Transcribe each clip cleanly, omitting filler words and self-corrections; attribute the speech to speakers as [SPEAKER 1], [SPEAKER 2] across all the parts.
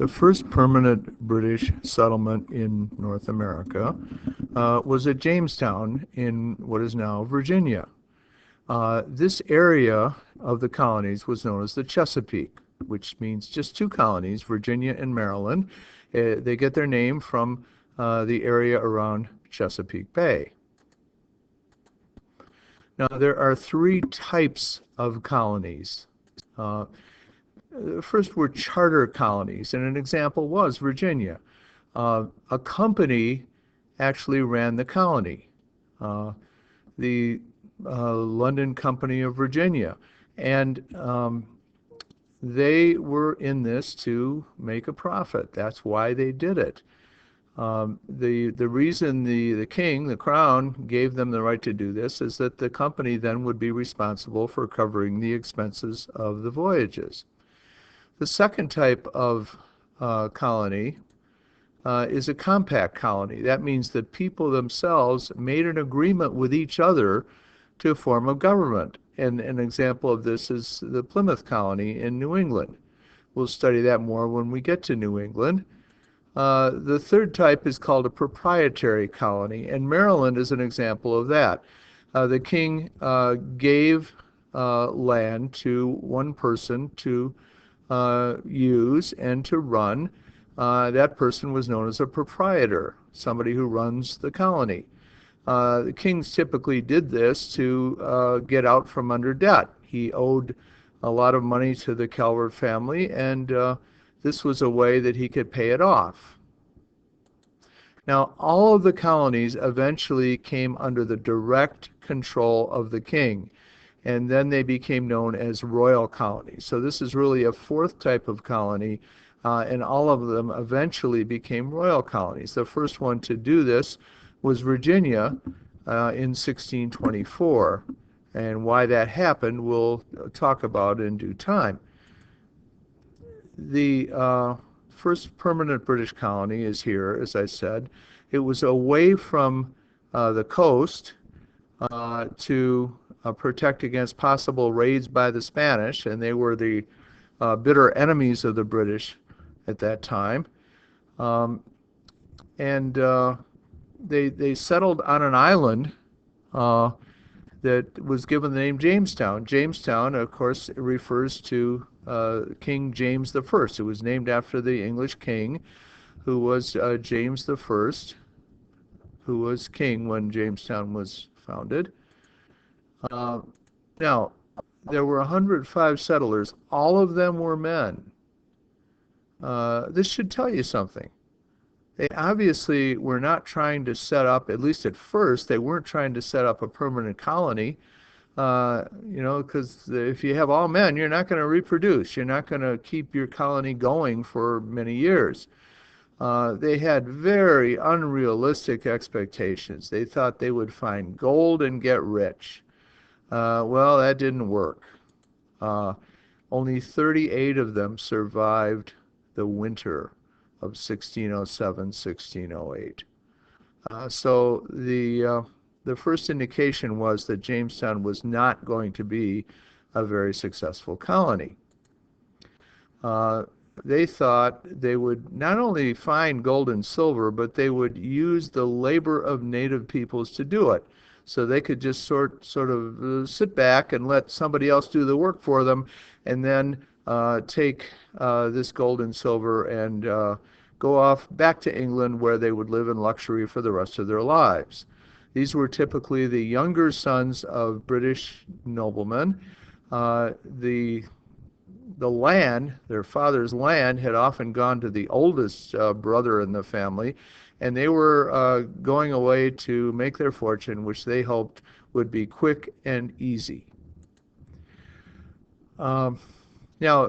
[SPEAKER 1] The first permanent British settlement in North America was at Jamestown in what is now Virginia. This area of the colonies was known as the Chesapeake, which means just two colonies, Virginia and Maryland. They get their name from the area around Chesapeake Bay. Now, there are three types of colonies. First were charter colonies, and an example was Virginia. A company actually ran the colony, the London Company of Virginia, and they were in this to make a profit. That's why they did it. The reason the king, the crown, gave them the right to do this is that the company then would be responsible for covering the expenses of the voyages. The second type of colony is a compact colony. That means that people themselves made an agreement with each other to form a government. And an example of this is the Plymouth colony in New England. We'll study that more when we get to New England. The third type is called a proprietary colony, and Maryland is an example of that. The king gave land to one person to use and to run. That person was known as a proprietor, somebody who runs the colony. The kings typically did this to get out from under debt. He owed a lot of money to the Calvert family, and this was a way that he could pay it off. Now, all of the colonies eventually came under the direct control of the king, and then they became known as royal colonies. So this is really a fourth type of colony, and all of them eventually became royal colonies. The first one to do this was Virginia in 1624, and why that happened we'll talk about in due time. The first permanent British colony is here, as I said. It was away from the coast to protect against possible raids by the Spanish, and they were the bitter enemies of the British at that time. They settled on an island that was given the name Jamestown. Jamestown, of course, refers to King James I. It was named after the English king, who was James I, who was king when Jamestown was founded. Now, there were 105 settlers. All of them were men. This should tell you something. They obviously were not trying to set up, at least at first, they weren't trying to set up a permanent colony, because if you have all men, you're not going to reproduce. You're not going to keep your colony going for many years. They had very unrealistic expectations. They thought they would find gold and get rich. Well, that didn't work. Only 38 of them survived the winter of 1607-1608. So the first indication was that Jamestown was not going to be a very successful colony. They thought they would not only find gold and silver, but they would use the labor of native peoples to do it. So they could just sort of sit back and let somebody else do the work for them, and then take this gold and silver and go off back to England, where they would live in luxury for the rest of their lives. These were typically the younger sons of British noblemen. The land, their father's land, had often gone to the oldest brother in the family, and they were going away to make their fortune, which they hoped would be quick and easy. Now,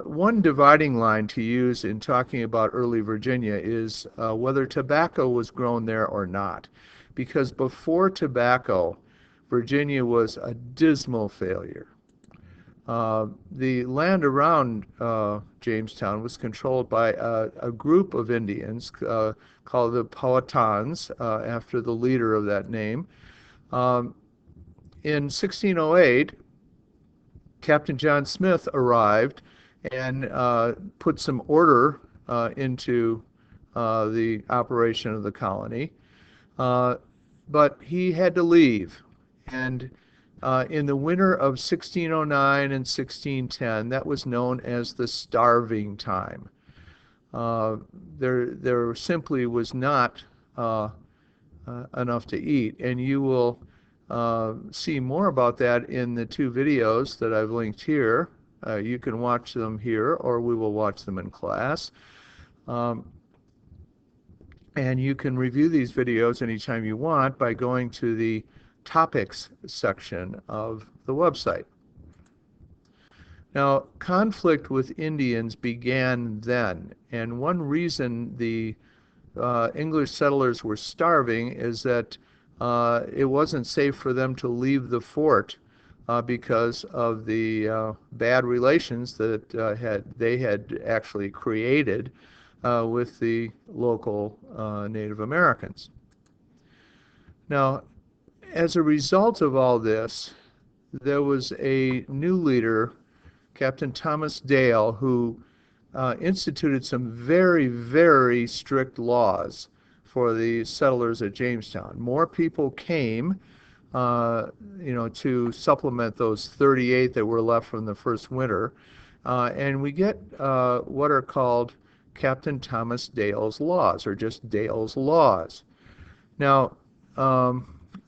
[SPEAKER 1] one dividing line to use in talking about early Virginia is whether tobacco was grown there or not. Because before tobacco, Virginia was a dismal failure. The land around Jamestown was controlled by a group of Indians called the Powhatans, after the leader of that name. In 1608, Captain John Smith arrived and put some order into the operation of the colony. But he had to leave. And in the winter of 1609 and 1610, that was known as the starving time. There simply was not enough to eat. And you will see more about that in the two videos that I've linked here. You can watch them here, or we will watch them in class. And you can review these videos anytime you want by going to the topics section of the website. Now, conflict with Indians began then, and one reason the English settlers were starving is that it wasn't safe for them to leave the fort because of the bad relations that they had actually created with the local Native Americans. Now, as a result of all this, there was a new leader, Captain Thomas Dale, who instituted some very, very strict laws for the settlers at Jamestown. More people came, to supplement those 38 that were left from the first winter, and we get what are called Captain Thomas Dale's laws, or just Dale's laws. Now,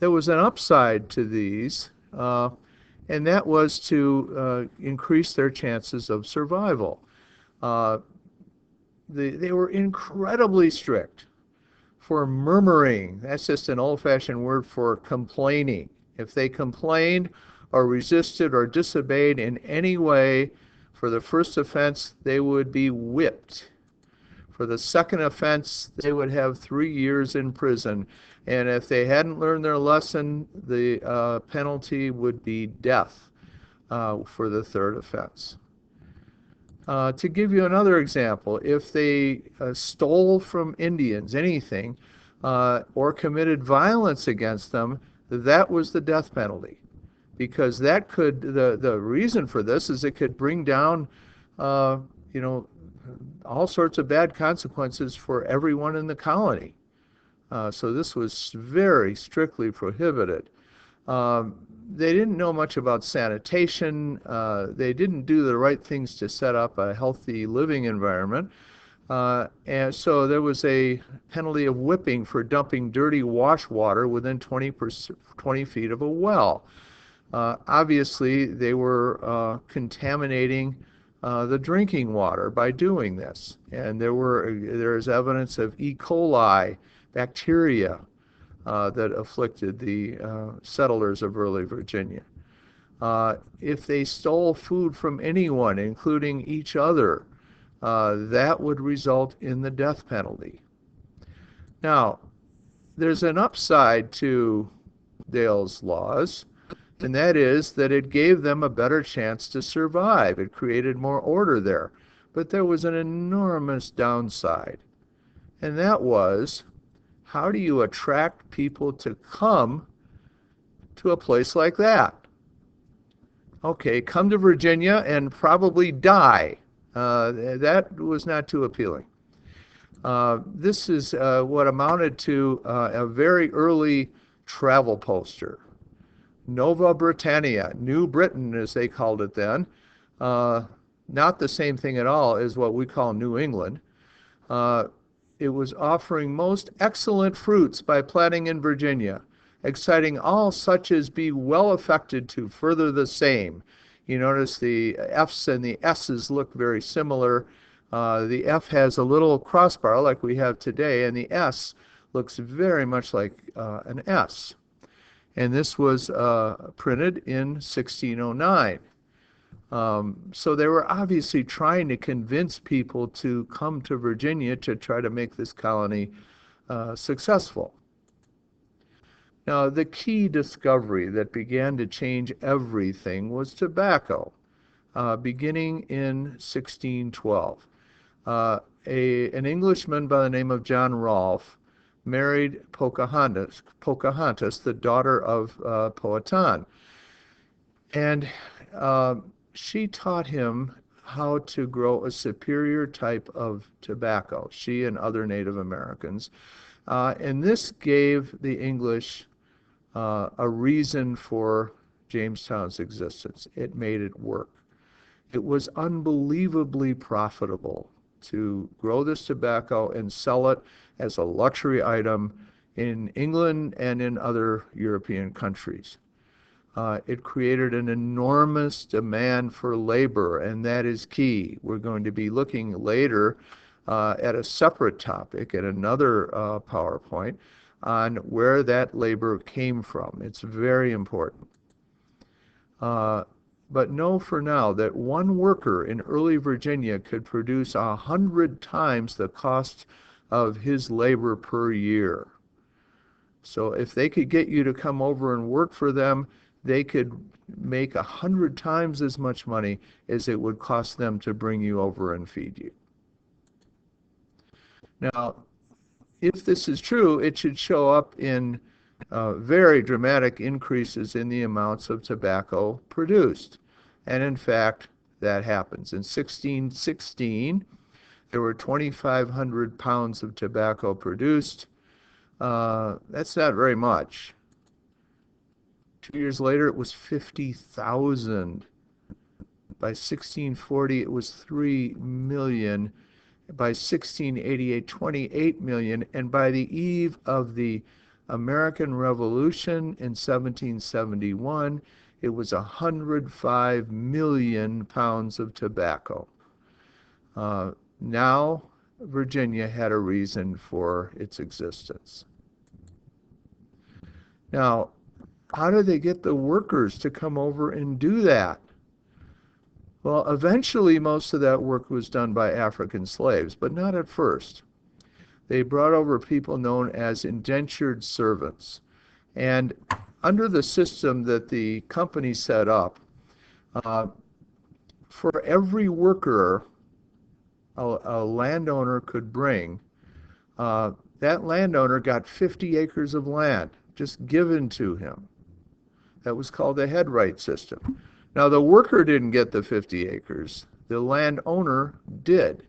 [SPEAKER 1] there was an upside to these, and that was to increase their chances of survival. They were incredibly strict for murmuring. That's just an old-fashioned word for complaining. If they complained or resisted or disobeyed in any way, for the first offense, they would be whipped. For the second offense, they would have 3 years in prison. And if they hadn't learned their lesson, the penalty would be death for the third offense. To give you another example, if they stole from Indians anything or committed violence against them, that was the death penalty. Because that could, the reason for this is it could bring down, all sorts of bad consequences for everyone in the colony. So this was very strictly prohibited. They didn't know much about sanitation. They didn't do the right things to set up a healthy living environment. And so there was a penalty of whipping for dumping dirty wash water within 20 feet of a well. Obviously, they were contaminating the drinking water by doing this. And there's evidence of E. coli bacteria that afflicted the settlers of early Virginia. If they stole food from anyone, including each other, that would result in the death penalty. Now, there's an upside to Dale's laws, and that is that it gave them a better chance to survive. It created more order there. But there was an enormous downside, and that was, how do you attract people to come to a place like that? Okay, come to Virginia and probably die. That was not too appealing. This is what amounted to a very early travel poster. Nova Britannia, New Britain as they called it then, not the same thing at all as what we call New England. It was offering most excellent fruits by planting in Virginia, exciting all such as be well affected to further the same. You notice the F's and the S's look very similar. The F has a little crossbar like we have today, and the S looks very much like an S. And this was printed in 1609. So they were obviously trying to convince people to come to Virginia to try to make this colony successful. Now, the key discovery that began to change everything was tobacco, beginning in 1612. An Englishman by the name of John Rolfe married Pocahontas, the daughter of Powhatan. And she taught him how to grow a superior type of tobacco, she and other Native Americans. And this gave the English a reason for Jamestown's existence. It made it work. It was unbelievably profitable to grow this tobacco and sell it as a luxury item in England and in other European countries. It created an enormous demand for labor, and that is key. We're going to be looking later at a separate topic at another PowerPoint on where that labor came from. It's very important. But know for now that one worker in early Virginia could produce 100 times the cost of his labor per year. So if they could get you to come over and work for them, they could make 100 times as much money as it would cost them to bring you over and feed you. Now, if this is true, it should show up in very dramatic increases in the amounts of tobacco produced. And in fact, that happens. In 1616, there were 2,500 pounds of tobacco produced. That's not very much. 2 years later, it was 50,000. By 1640, it was 3 million. By 1688, 28 million. And by the eve of the American Revolution in 1771, it was 105 million pounds of tobacco. Now, Virginia had a reason for its existence. Now, how do they get the workers to come over and do that? Well, eventually most of that work was done by African slaves, but not at first. They brought over people known as indentured servants. And under the system that the company set up, for every worker a landowner could bring, that landowner got 50 acres of land just given to him. That was called the head right system. Now, the worker didn't get the 50 acres. The landowner did.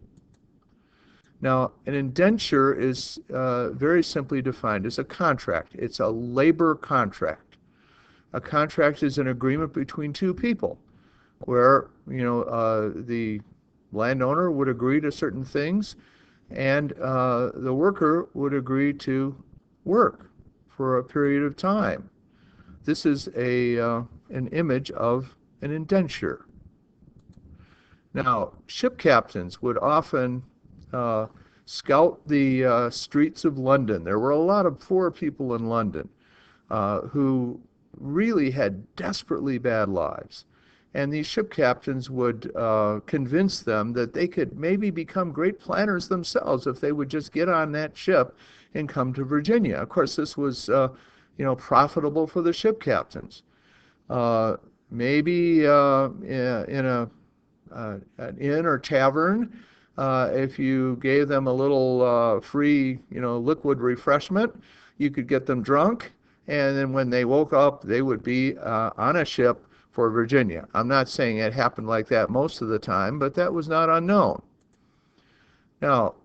[SPEAKER 1] Now, an indenture is very simply defined as a contract. It's a labor contract. A contract is an agreement between two people where, the landowner would agree to certain things and the worker would agree to work for a period of time. This is an image of an indenture. Now, ship captains would often scout the streets of London. There were a lot of poor people in London who really had desperately bad lives. And these ship captains would convince them that they could maybe become great planners themselves if they would just get on that ship and come to Virginia. Of course, this was profitable for the ship captains. Maybe in an inn or tavern, if you gave them a little free, liquid refreshment, you could get them drunk, and then when they woke up, they would be on a ship for Virginia. I'm not saying it happened like that most of the time, but that was not unknown. Now,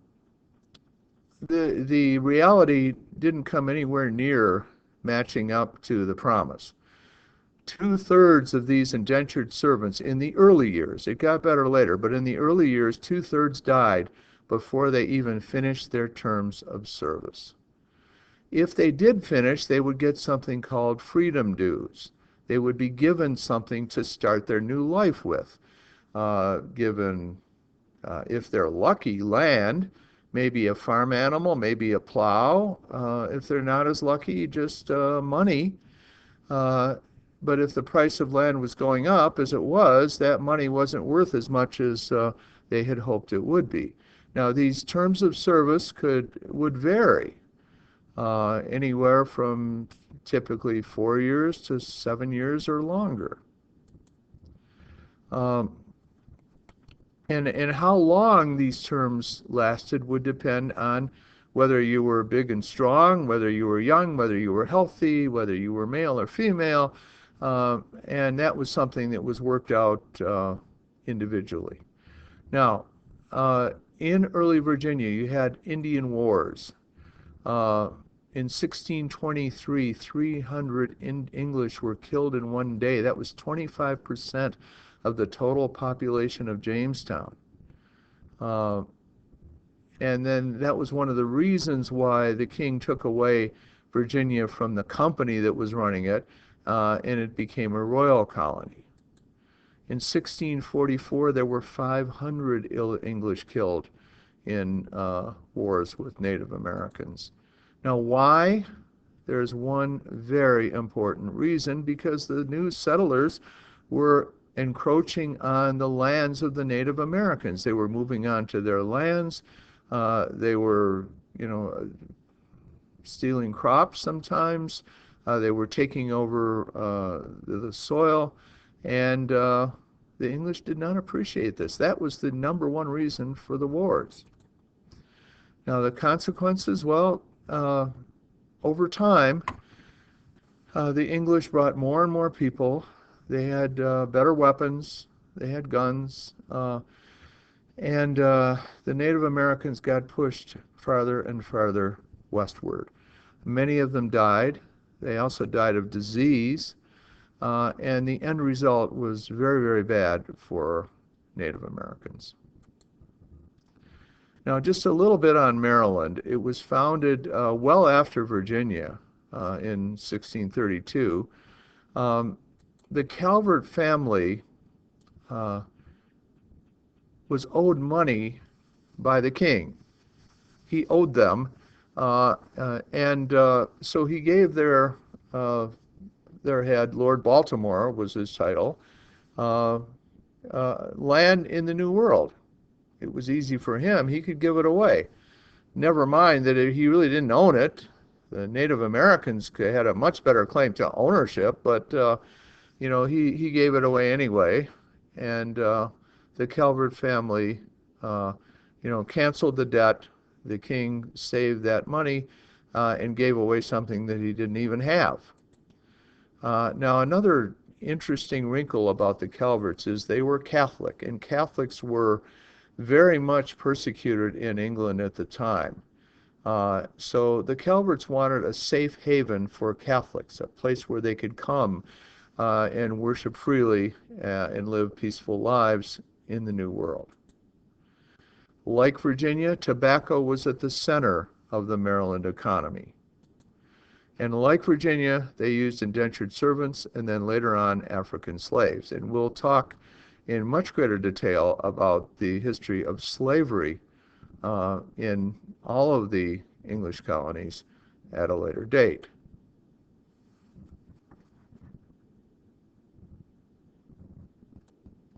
[SPEAKER 1] the reality didn't come anywhere near matching up to the promise. 2/3 of these indentured servants in the early years, it got better later, but in the early years, 2/3 died before they even finished their terms of service. If they did finish, they would get something called freedom dues. They would be given something to start their new life with. Given, if they're lucky, land, maybe a farm animal, maybe a plow. If they're not as lucky, just money. But if the price of land was going up, as it was, that money wasn't worth as much as they had hoped it would be. Now, these terms of service would vary, anywhere from typically 4 years to 7 years or longer. And how long these terms lasted would depend on whether you were big and strong, whether you were young, whether you were healthy, whether you were male or female. And that was something that was worked out individually. Now, in early Virginia, you had Indian Wars. Uh, in 1623, 300 English were killed in one day. That was 25% of the total population of Jamestown. Uh, and then that was one of the reasons why the king took away Virginia from the company that was running it, and it became a royal colony. In 1644, there were 500 English killed in wars with Native Americans. Now, why? There's one very important reason, because the new settlers were encroaching on the lands of the Native Americans. They were moving onto their lands. They were, stealing crops sometimes. They were taking over the soil, and the English did not appreciate this. That was the number one reason for the wars. Now, the consequences, well, over time, the English brought more and more people. They had better weapons. They had guns. And the Native Americans got pushed farther and farther westward. Many of them died. They also died of disease. And the end result was very, very bad for Native Americans. Now, just a little bit on Maryland. It was founded well after Virginia in 1632. The Calvert family was owed money by the king. He owed them, and so he gave their head, Lord Baltimore was his title, land in the New World. It was easy for him. He could give it away. Never mind that he really didn't own it. The Native Americans had a much better claim to ownership, but he gave it away anyway. And the Calvert family, canceled the debt. The king saved that money and gave away something that he didn't even have. Now, another interesting wrinkle about the Calverts is they were Catholic, and Catholics were very much persecuted in England at the time. So the Calverts wanted a safe haven for Catholics, a place where they could come and worship freely and live peaceful lives in the New World. Like Virginia, tobacco was at the center of the Maryland economy. And like Virginia, they used indentured servants and then later on African slaves. And we'll talk in much greater detail about the history of slavery in all of the English colonies at a later date.